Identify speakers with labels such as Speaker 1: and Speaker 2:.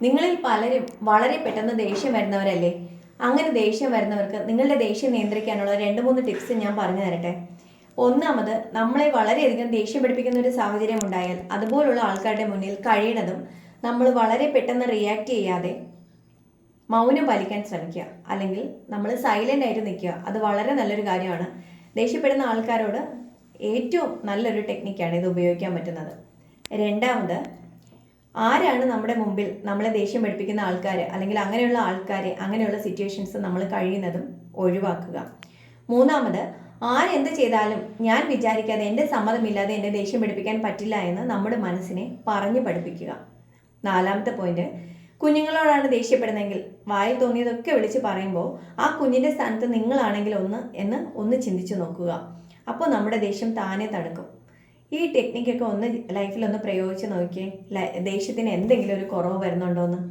Speaker 1: നിങ്ങളിൽ പലരും വളരെ പെട്ടെന്ന് ദേഷ്യം വരുന്നവരല്ലേ? അങ്ങനെ ദേഷ്യം വരുന്നവർക്ക് നിങ്ങളുടെ ദേഷ്യം നിയന്ത്രിക്കാനുള്ള 2-3 ടിപ്സ് ഞാൻ പറഞ്ഞു തരട്ടെ. ഒന്നാമത്, നമ്മളെ വളരെയധികം ദേഷ്യം പിടിപ്പിക്കുന്ന ഒരു സാഹചര്യം ഉണ്ടായാൽ അതുപോലുള്ള ആൾക്കാരുടെ മുന്നിൽ കഴിയണതും നമ്മൾ വളരെ പെട്ടെന്ന് റിയാക്ട് ചെയ്യാതെ മൗനം പാലിക്കാൻ ശ്രമിക്കുക. അല്ലെങ്കിൽ നമ്മൾ സൈലൻ്റ് ആയിട്ട് നിൽക്കുക. അത് വളരെ നല്ലൊരു കാര്യമാണ്. ദേഷ്യപ്പെടുന്ന ആൾക്കാരോട് ഏറ്റവും നല്ലൊരു ടെക്നിക്കാണ് ഇത് ഉപയോഗിക്കാൻ പറ്റുന്നത്. രണ്ടാമത്, ആരാണ് നമ്മുടെ മുമ്പിൽ നമ്മളെ ദേഷ്യം പഠിപ്പിക്കുന്ന ആൾക്കാർ, അല്ലെങ്കിൽ അങ്ങനെയുള്ള ആൾക്കാരെ, അങ്ങനെയുള്ള സിറ്റുവേഷൻസ് നമ്മൾ കഴിയുന്നതും ഒഴിവാക്കുക. മൂന്നാമത്, ആരെന്ത് ചെയ്താലും ഞാൻ വിചാരിക്കാതെ, എൻ്റെ സമ്മതമില്ലാതെ എന്നെ ദേഷ്യം പഠിപ്പിക്കാൻ പറ്റില്ല എന്ന് നമ്മുടെ മനസ്സിനെ പറഞ്ഞു പഠിപ്പിക്കുക. നാലാമത്തെ പോയിന്റ്, കുഞ്ഞുങ്ങളോടാണ് ദേഷ്യപ്പെടുന്നതെങ്കിൽ വായിൽ തോന്നിയതൊക്കെ വിളിച്ച് പറയുമ്പോൾ ആ കുഞ്ഞിൻ്റെ സ്ഥാനത്ത് നിങ്ങളാണെങ്കിൽ ഒന്ന് ചിന്തിച്ചു നോക്കുക. അപ്പോൾ നമ്മുടെ ദേഷ്യം താനെ തടുക്കും. ഈ ടെക്നിക്കൊക്കെ ഒന്ന് ലൈഫിൽ ഒന്ന് പ്രയോഗിച്ച് നോക്കിയേ, ദേഷ്യത്തിന് എന്തെങ്കിലും ഒരു കുറവ് വരുന്നുണ്ടോ എന്ന്.